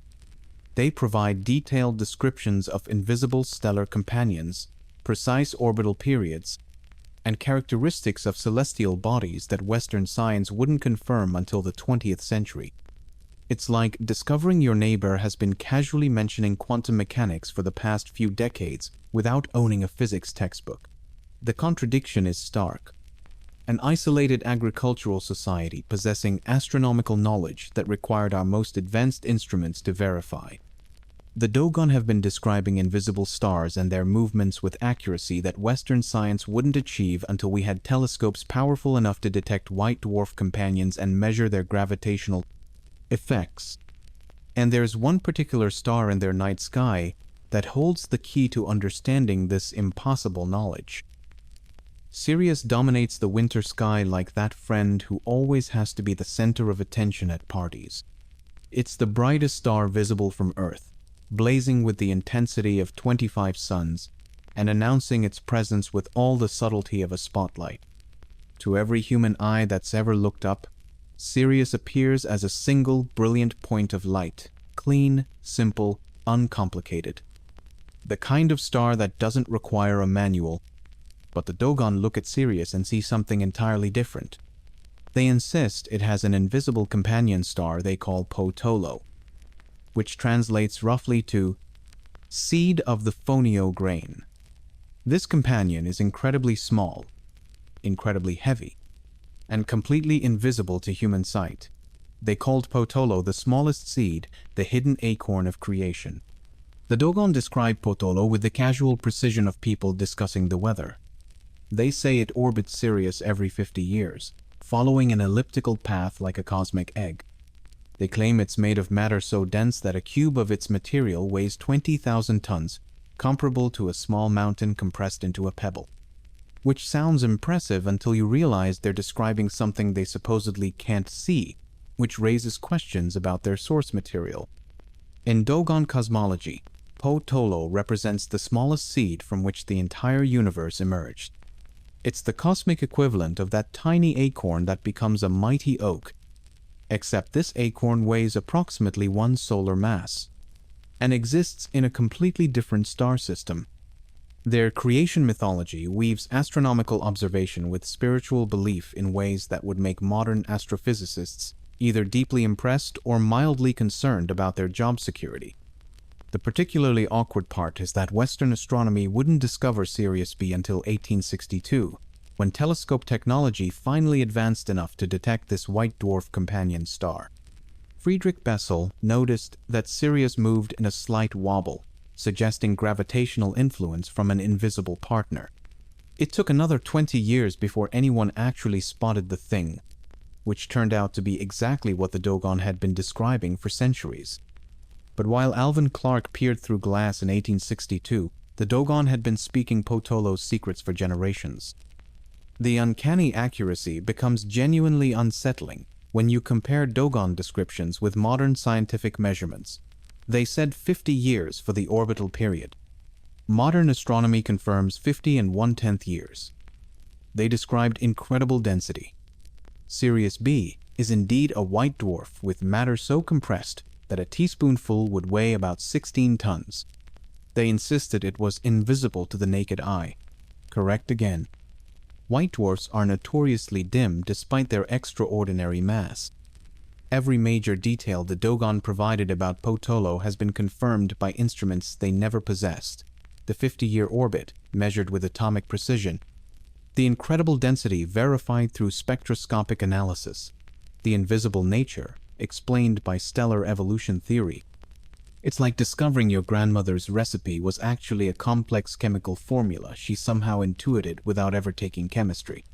They provide detailed descriptions of invisible stellar companions, precise orbital periods, and characteristics of celestial bodies that Western science wouldn't confirm until the 20th century. It's like discovering your neighbor has been casually mentioning quantum mechanics for the past few decades without owning a physics textbook. The contradiction is stark. An isolated agricultural society possessing astronomical knowledge that required our most advanced instruments to verify. The Dogon have been describing invisible stars and their movements with accuracy that Western science wouldn't achieve until we had telescopes powerful enough to detect white dwarf companions and measure their gravitational effects. And there's one particular star in their night sky that holds the key to understanding this impossible knowledge. Sirius dominates the winter sky like that friend who always has to be the center of attention at parties. It's the brightest star visible from Earth, blazing with the intensity of 25 suns and announcing its presence with all the subtlety of a spotlight. To every human eye that's ever looked up, Sirius appears as a single brilliant point of light, clean, simple, uncomplicated. The kind of star that doesn't require a manual. But the Dogon look at Sirius and see something entirely different. They insist it has an invisible companion star they call Potolo, which translates roughly to seed of the fonio grain. This companion is incredibly small, incredibly heavy, and completely invisible to human sight. They called Potolo the smallest seed, the hidden acorn of creation. The Dogon describe Potolo with the casual precision of people discussing the weather. They say it orbits Sirius every 50 years, following an elliptical path like a cosmic egg. They claim it's made of matter so dense that a cube of its material weighs 20,000 tons, comparable to a small mountain compressed into a pebble. Which sounds impressive until you realize they're describing something they supposedly can't see, which raises questions about their source material. In Dogon cosmology, Potolo represents the smallest seed from which the entire universe emerged. It's the cosmic equivalent of that tiny acorn that becomes a mighty oak, except this acorn weighs approximately 1 solar mass, and exists in a completely different star system. Their creation mythology weaves astronomical observation with spiritual belief in ways that would make modern astrophysicists either deeply impressed or mildly concerned about their job security. The particularly awkward part is that Western astronomy wouldn't discover Sirius B until 1862, when telescope technology finally advanced enough to detect this white dwarf companion star. Friedrich Bessel noticed that Sirius moved in a slight wobble, suggesting gravitational influence from an invisible partner. It took another 20 years before anyone actually spotted the thing, which turned out to be exactly what the Dogon had been describing for centuries. But while Alvin Clark peered through glass in 1862, the Dogon had been speaking Potolo's secrets for generations. The uncanny accuracy becomes genuinely unsettling when you compare Dogon descriptions with modern scientific measurements. They said 50 years for the orbital period. Modern astronomy confirms 50 and 1/10 years. They described incredible density. Sirius B is indeed a white dwarf with matter so compressed that a teaspoonful would weigh about 16 tons. They insisted it was invisible to the naked eye. Correct again. White dwarfs are notoriously dim despite their extraordinary mass. Every major detail the Dogon provided about Potolo has been confirmed by instruments they never possessed. The 50-year orbit, measured with atomic precision. The incredible density verified through spectroscopic analysis. The invisible nature, explained by stellar evolution theory. It's like discovering your grandmother's recipe was actually a complex chemical formula she somehow intuited without ever taking chemistry.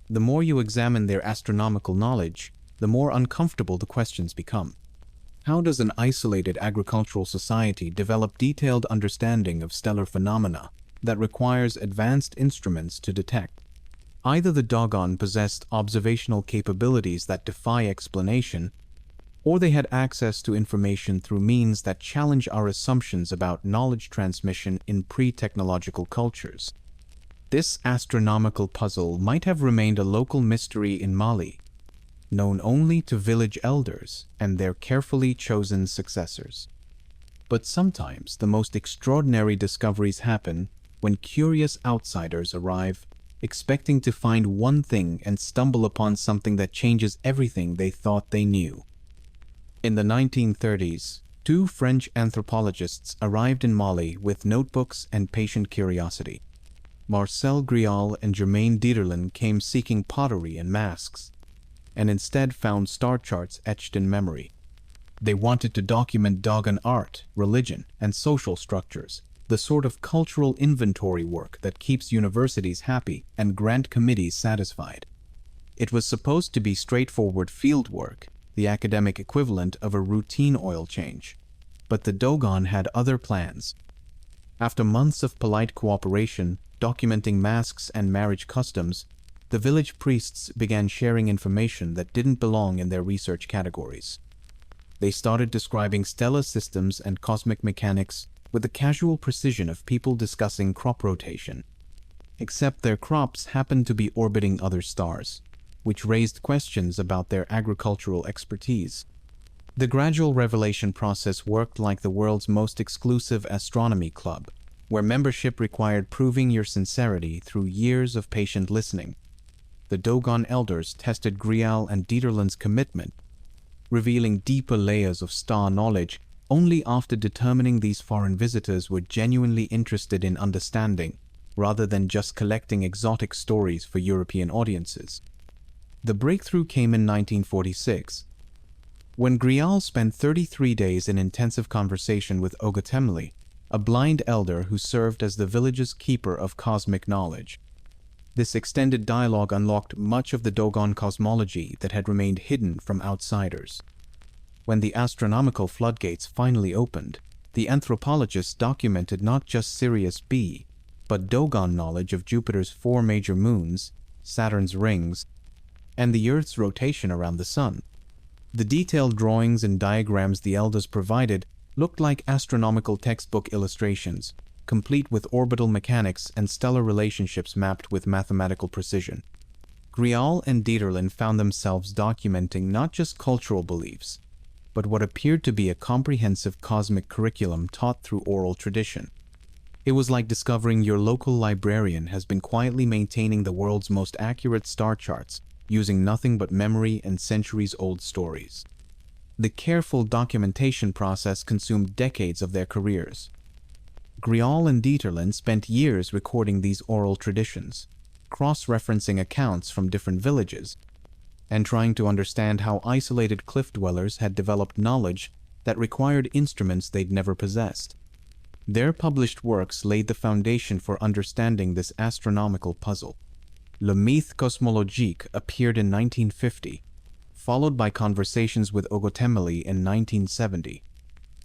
The more you examine their astronomical knowledge, the more uncomfortable the questions become. How does an isolated agricultural society develop detailed understanding of stellar phenomena that requires advanced instruments to detect? Either the Dogon possessed observational capabilities that defy explanation, or they had access to information through means that challenge our assumptions about knowledge transmission in pre-technological cultures. This astronomical puzzle might have remained a local mystery in Mali, known only to village elders and their carefully chosen successors. But sometimes the most extraordinary discoveries happen when curious outsiders arrive, expecting to find one thing and stumble upon something that changes everything they thought they knew. In the 1930s, 2 French anthropologists arrived in Mali with notebooks and patient curiosity. Marcel Grial and Germaine Dieterlen came seeking pottery and masks, and instead found star charts etched in memory. They wanted to document Dogon art, religion, and social structures, the sort of cultural inventory work that keeps universities happy and grant committees satisfied. It was supposed to be straightforward field work, the academic equivalent of a routine oil change. But the Dogon had other plans. After months of polite cooperation, documenting masks and marriage customs, the village priests began sharing information that didn't belong in their research categories. They started describing stellar systems and cosmic mechanics with the casual precision of people discussing crop rotation. Except their crops happened to be orbiting other stars, which raised questions about their agricultural expertise. The gradual revelation process worked like the world's most exclusive astronomy club, where membership required proving your sincerity through years of patient listening. The Dogon elders tested Grial and Dieterlen's commitment, revealing deeper layers of star knowledge only after determining these foreign visitors were genuinely interested in understanding, rather than just collecting exotic stories for European audiences. The breakthrough came in 1946, when Grial spent 33 days in intensive conversation with Ogotemli, a blind elder who served as the village's keeper of cosmic knowledge. This extended dialogue unlocked much of the Dogon cosmology that had remained hidden from outsiders. When the astronomical floodgates finally opened, the anthropologists documented not just Sirius B, but Dogon knowledge of Jupiter's 4 major moons, Saturn's rings, and the Earth's rotation around the Sun. The detailed drawings and diagrams the elders provided looked like astronomical textbook illustrations, complete with orbital mechanics and stellar relationships mapped with mathematical precision. Grial and Dieterlen found themselves documenting not just cultural beliefs, but what appeared to be a comprehensive cosmic curriculum taught through oral tradition. It was like discovering your local librarian has been quietly maintaining the world's most accurate star charts, using nothing but memory and centuries-old stories. The careful documentation process consumed decades of their careers. Grial and Dieterlen spent years recording these oral traditions, cross-referencing accounts from different villages, and trying to understand how isolated cliff dwellers had developed knowledge that required instruments they'd never possessed. Their published works laid the foundation for understanding this astronomical puzzle. Le Mythe Cosmologique appeared in 1950, followed by Conversations with Ogotemli in 1970,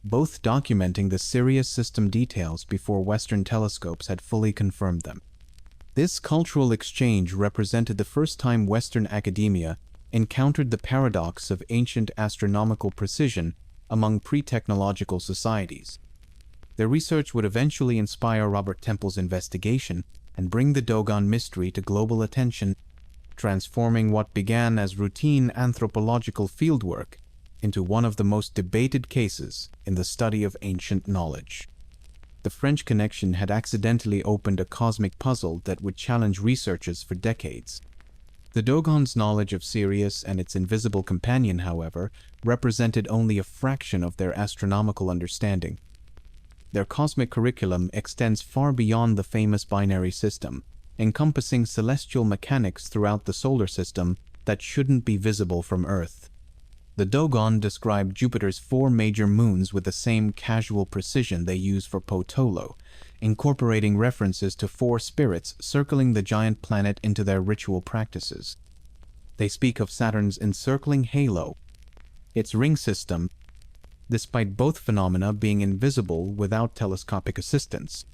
both documenting the Sirius system details before Western telescopes had fully confirmed them. This cultural exchange represented the first time Western academia encountered the paradox of ancient astronomical precision among pre-technological societies. Their research would eventually inspire Robert Temple's investigation and bring the Dogon mystery to global attention, transforming what began as routine anthropological fieldwork into one of the most debated cases in the study of ancient knowledge. The French connection had accidentally opened a cosmic puzzle that would challenge researchers for decades. The Dogon's knowledge of Sirius and its invisible companion, however, represented only a fraction of their astronomical understanding. Their cosmic curriculum extends far beyond the famous binary system, encompassing celestial mechanics throughout the solar system that shouldn't be visible from Earth. The Dogon described Jupiter's 4 major moons with the same casual precision they use for Potolo, incorporating references to 4 spirits circling the giant planet into their ritual practices. They speak of Saturn's encircling halo, its ring system, despite both phenomena being invisible without telescopic assistance.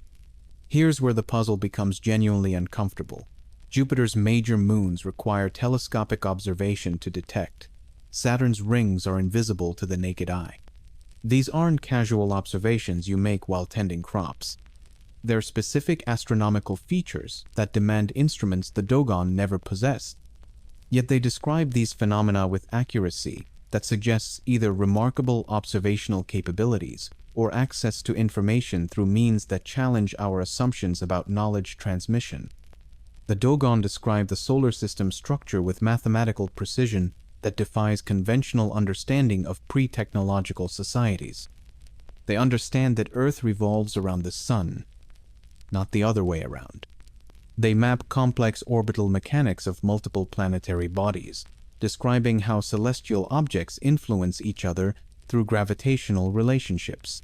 Here's where the puzzle becomes genuinely uncomfortable. Jupiter's major moons require telescopic observation to detect. Saturn's rings are invisible to the naked eye. These aren't casual observations you make while tending crops. They're specific astronomical features that demand instruments the Dogon never possessed. Yet they describe these phenomena with accuracy that suggests either remarkable observational capabilities or access to information through means that challenge our assumptions about knowledge transmission. The Dogon describe the solar system structure with mathematical precision that defies conventional understanding of pre-technological societies. They understand that Earth revolves around the Sun, not the other way around. They map complex orbital mechanics of multiple planetary bodies, describing how celestial objects influence each other through gravitational relationships.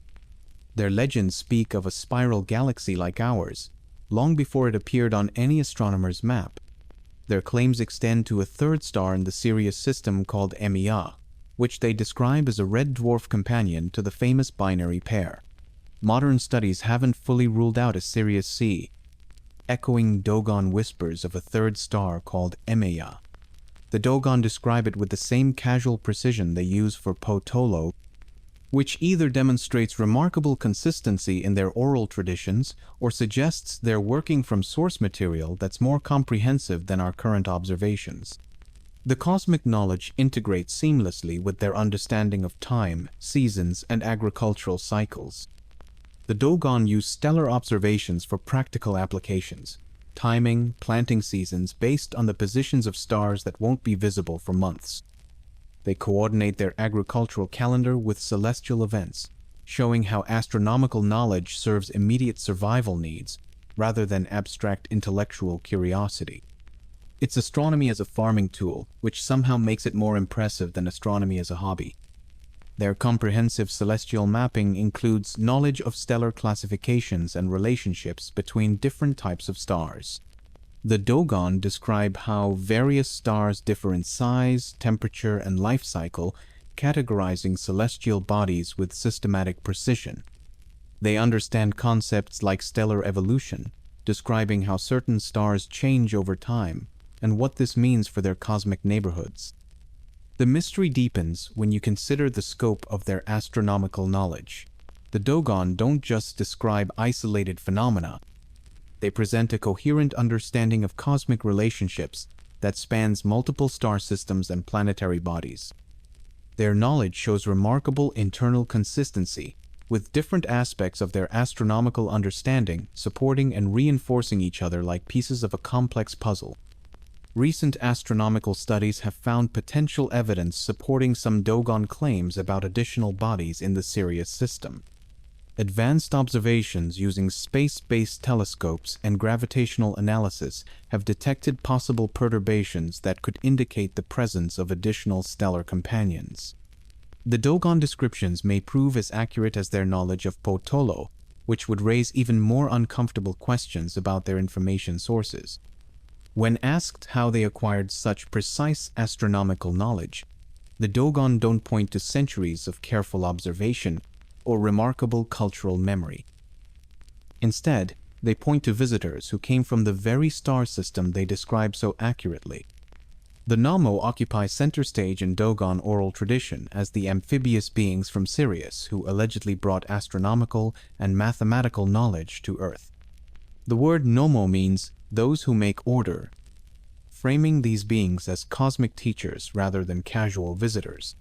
Their legends speak of a spiral galaxy like ours, long before it appeared on any astronomer's map. Their claims extend to a 3rd star in the Sirius system called Emmia, which they describe as a red dwarf companion to the famous binary pair. Modern studies haven't fully ruled out a Sirius C, echoing Dogon whispers of a third star called Emeya. The Dogon describe it with the same casual precision they use for Potolo, which either demonstrates remarkable consistency in their oral traditions or suggests they're working from source material that's more comprehensive than our current observations. The cosmic knowledge integrates seamlessly with their understanding of time, seasons, and agricultural cycles. The Dogon use stellar observations for practical applications, timing planting seasons based on the positions of stars that won't be visible for months. They coordinate their agricultural calendar with celestial events, showing how astronomical knowledge serves immediate survival needs rather than abstract intellectual curiosity. It's astronomy as a farming tool, which somehow makes it more impressive than astronomy as a hobby. Their comprehensive celestial mapping includes knowledge of stellar classifications and relationships between different types of stars. The Dogon describe how various stars differ in size, temperature, and life cycle, categorizing celestial bodies with systematic precision. They understand concepts like stellar evolution, describing how certain stars change over time and what this means for their cosmic neighborhoods. The mystery deepens when you consider the scope of their astronomical knowledge. The Dogon don't just describe isolated phenomena. They present a coherent understanding of cosmic relationships that spans multiple star systems and planetary bodies. Their knowledge shows remarkable internal consistency, with different aspects of their astronomical understanding supporting and reinforcing each other like pieces of a complex puzzle. Recent astronomical studies have found potential evidence supporting some Dogon claims about additional bodies in the Sirius system. Advanced observations using space-based telescopes and gravitational analysis have detected possible perturbations that could indicate the presence of additional stellar companions. The Dogon descriptions may prove as accurate as their knowledge of Potolo, which would raise even more uncomfortable questions about their information sources. When asked how they acquired such precise astronomical knowledge, the Dogon don't point to centuries of careful observation or remarkable cultural memory. Instead, they point to visitors who came from the very star system they describe so accurately. The Namo occupy center stage in Dogon oral tradition as the amphibious beings from Sirius who allegedly brought astronomical and mathematical knowledge to Earth. The word Nomo means those who make order, framing these beings as cosmic teachers rather than casual visitors.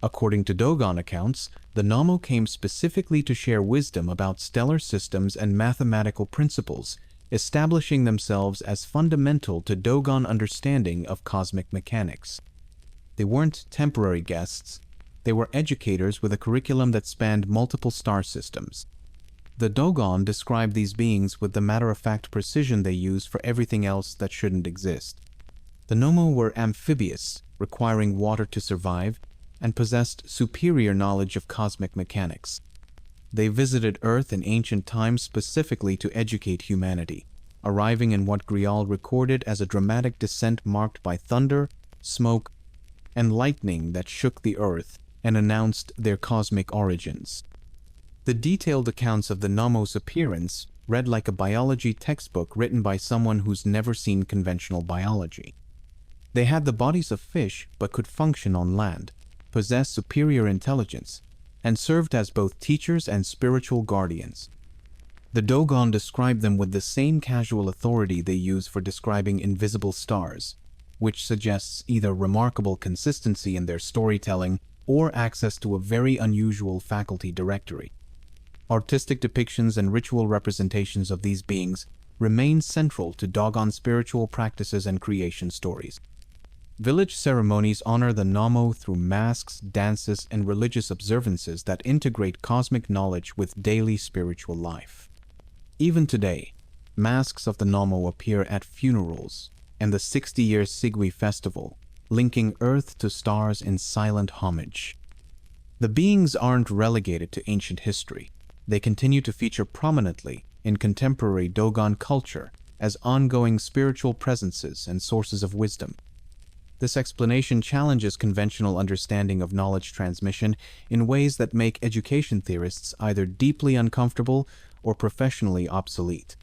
According to Dogon accounts, the Namo came specifically to share wisdom about stellar systems and mathematical principles, establishing themselves as fundamental to Dogon understanding of cosmic mechanics. They weren't temporary guests, they were educators with a curriculum that spanned multiple star systems. The Dogon describe these beings with the matter-of-fact precision they use for everything else that shouldn't exist. The Nomo were amphibious, requiring water to survive, and possessed superior knowledge of cosmic mechanics. They visited Earth in ancient times specifically to educate humanity, arriving in what Grial recorded as a dramatic descent marked by thunder, smoke, and lightning that shook the Earth and announced their cosmic origins. The detailed accounts of the Namo's appearance read like a biology textbook written by someone who's never seen conventional biology. They had the bodies of fish but could function on land, possessed superior intelligence, and served as both teachers and spiritual guardians. The Dogon describe them with the same casual authority they use for describing invisible stars, which suggests either remarkable consistency in their storytelling or access to a very unusual faculty directory. Artistic depictions and ritual representations of these beings remain central to Dogon spiritual practices and creation stories. Village ceremonies honor the Namo through masks, dances, and religious observances that integrate cosmic knowledge with daily spiritual life. Even today, masks of the Namo appear at funerals and the 60-year Sigwi festival, linking Earth to stars in silent homage. The beings aren't relegated to ancient history. They continue to feature prominently in contemporary Dogon culture as ongoing spiritual presences and sources of wisdom. This explanation challenges conventional understanding of knowledge transmission in ways that make education theorists either deeply uncomfortable or professionally obsolete.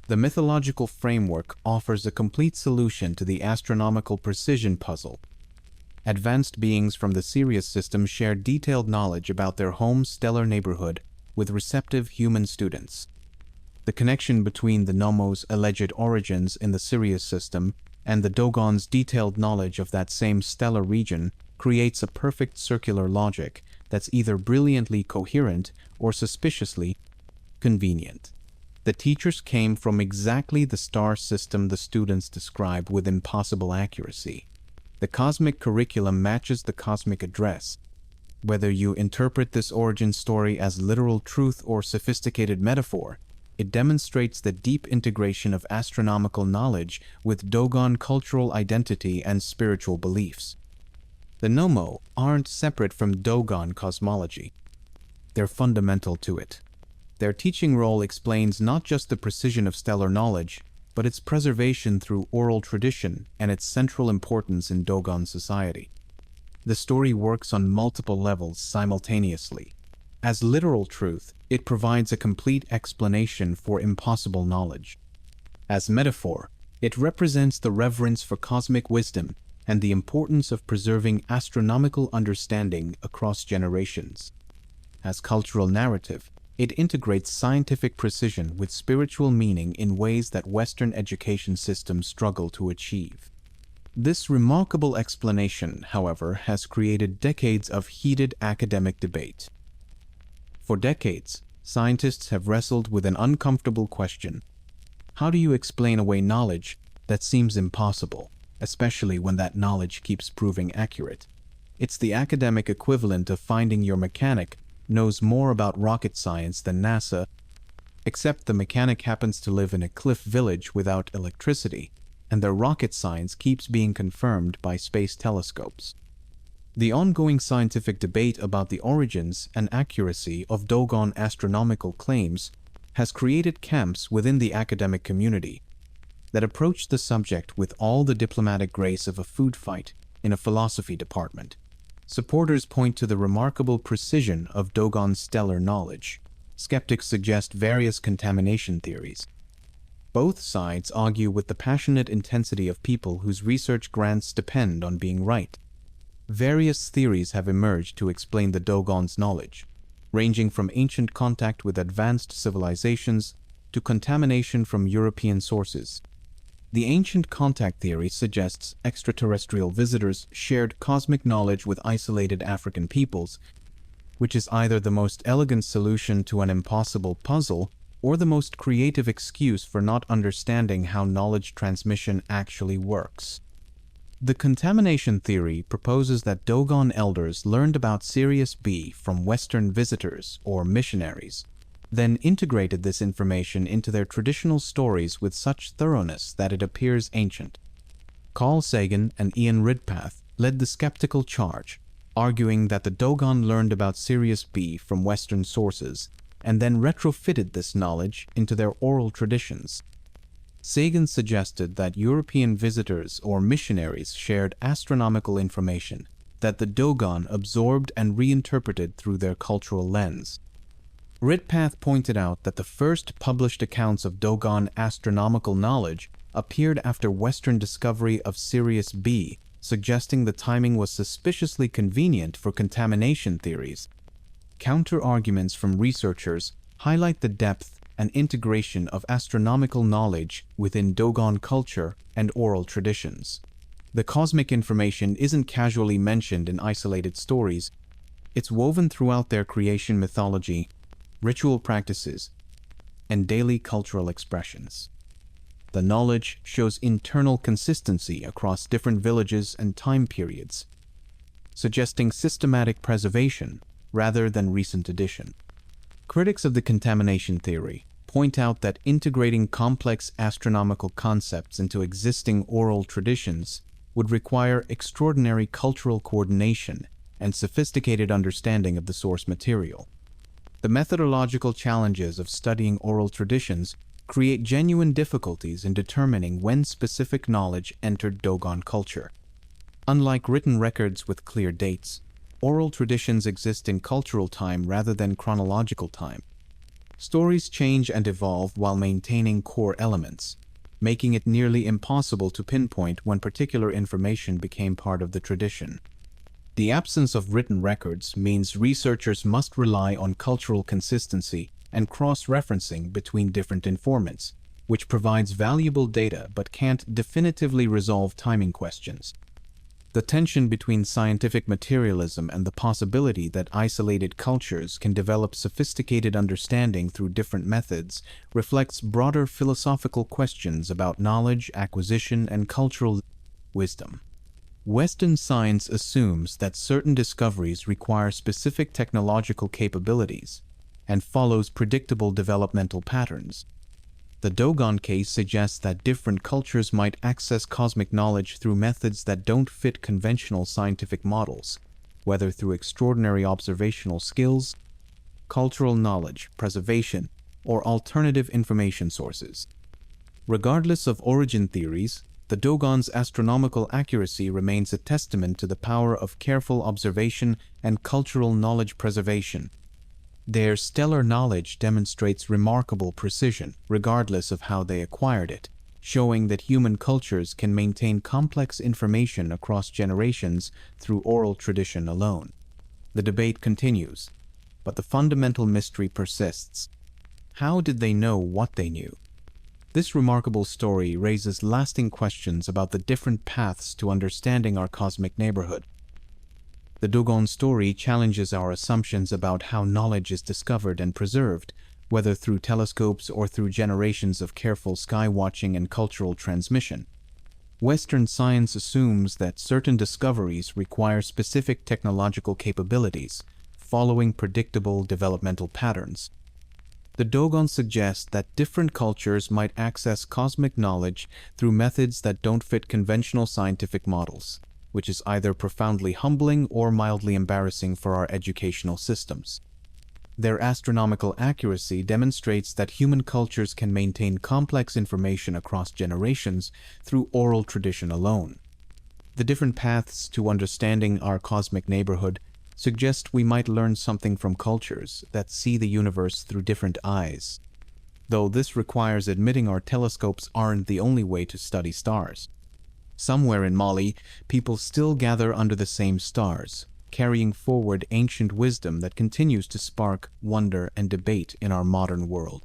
The mythological framework offers a complete solution to the astronomical precision puzzle. Advanced beings from the Sirius system share detailed knowledge about their home stellar neighborhood with receptive human students. The connection between the Nomo's alleged origins in the Sirius system and the Dogon's detailed knowledge of that same stellar region creates a perfect circular logic that's either brilliantly coherent or suspiciously convenient. The teachers came from exactly the star system the students describe with impossible accuracy. The cosmic curriculum matches the cosmic address. Whether you interpret this origin story as literal truth or sophisticated metaphor, it demonstrates the deep integration of astronomical knowledge with Dogon cultural identity and spiritual beliefs. The Nomo aren't separate from Dogon cosmology. They're fundamental to it. Their teaching role explains not just the precision of stellar knowledge, but its preservation through oral tradition and its central importance in Dogon society. The story works on multiple levels simultaneously. As literal truth, it provides a complete explanation for impossible knowledge. As metaphor, it represents the reverence for cosmic wisdom and the importance of preserving astronomical understanding across generations. As cultural narrative, it integrates scientific precision with spiritual meaning in ways that Western education systems struggle to achieve. This remarkable explanation, however, has created decades of heated academic debate. For decades, scientists have wrestled with an uncomfortable question. How do you explain away knowledge that seems impossible, especially when that knowledge keeps proving accurate? It's the academic equivalent of finding your mechanic knows more about rocket science than NASA, except the mechanic happens to live in a cliff village without electricity, and their rocket science keeps being confirmed by space telescopes. The ongoing scientific debate about the origins and accuracy of Dogon astronomical claims has created camps within the academic community that approach the subject with all the diplomatic grace of a food fight in a philosophy department. Supporters point to the remarkable precision of Dogon's stellar knowledge. Skeptics suggest various contamination theories. Both sides argue with the passionate intensity of people whose research grants depend on being right. Various theories have emerged to explain the Dogon's knowledge, ranging from ancient contact with advanced civilizations to contamination from European sources. The ancient contact theory suggests extraterrestrial visitors shared cosmic knowledge with isolated African peoples, which is either the most elegant solution to an impossible puzzle or the most creative excuse for not understanding how knowledge transmission actually works. The contamination theory proposes that Dogon elders learned about Sirius B from Western visitors or missionaries, then integrated this information into their traditional stories with such thoroughness that it appears ancient. Carl Sagan and Ian Ridpath led the skeptical charge, arguing that the Dogon learned about Sirius B from Western sources and then retrofitted this knowledge into their oral traditions. Sagan suggested that European visitors or missionaries shared astronomical information that the Dogon absorbed and reinterpreted through their cultural lens. Ridpath pointed out that the first published accounts of Dogon astronomical knowledge appeared after Western discovery of Sirius B, suggesting the timing was suspiciously convenient for contamination theories. Counter-arguments from researchers highlight the depth and integration of astronomical knowledge within Dogon culture and oral traditions. The cosmic information isn't casually mentioned in isolated stories. It's woven throughout their creation mythology, ritual practices, and daily cultural expressions. The knowledge shows internal consistency across different villages and time periods, suggesting systematic preservation rather than recent addition. Critics of the contamination theory point out that integrating complex astronomical concepts into existing oral traditions would require extraordinary cultural coordination and sophisticated understanding of the source material. The methodological challenges of studying oral traditions create genuine difficulties in determining when specific knowledge entered Dogon culture. Unlike written records with clear dates, oral traditions exist in cultural time rather than chronological time. Stories change and evolve while maintaining core elements, making it nearly impossible to pinpoint when particular information became part of the tradition. The absence of written records means researchers must rely on cultural consistency and cross-referencing between different informants, which provides valuable data but can't definitively resolve timing questions. The tension between scientific materialism and the possibility that isolated cultures can develop sophisticated understanding through different methods reflects broader philosophical questions about knowledge, acquisition, and cultural wisdom. Western science assumes that certain discoveries require specific technological capabilities and follows predictable developmental patterns. The Dogon case suggests that different cultures might access cosmic knowledge through methods that don't fit conventional scientific models, whether through extraordinary observational skills, cultural knowledge, preservation, or alternative information sources. Regardless of origin theories, the Dogon's astronomical accuracy remains a testament to the power of careful observation and cultural knowledge preservation. Their stellar knowledge demonstrates remarkable precision, regardless of how they acquired it, showing that human cultures can maintain complex information across generations through oral tradition alone. The debate continues, but the fundamental mystery persists. How did they know what they knew? This remarkable story raises lasting questions about the different paths to understanding our cosmic neighborhood. The Dogon story challenges our assumptions about how knowledge is discovered and preserved, whether through telescopes or through generations of careful sky-watching and cultural transmission. Western science assumes that certain discoveries require specific technological capabilities, following predictable developmental patterns. The Dogon suggests that different cultures might access cosmic knowledge through methods that don't fit conventional scientific models, which is either profoundly humbling or mildly embarrassing for our educational systems. Their astronomical accuracy demonstrates that human cultures can maintain complex information across generations through oral tradition alone. The different paths to understanding our cosmic neighborhood suggest we might learn something from cultures that see the universe through different eyes, though this requires admitting our telescopes aren't the only way to study stars. Somewhere in Mali, people still gather under the same stars, carrying forward ancient wisdom that continues to spark wonder and debate in our modern world.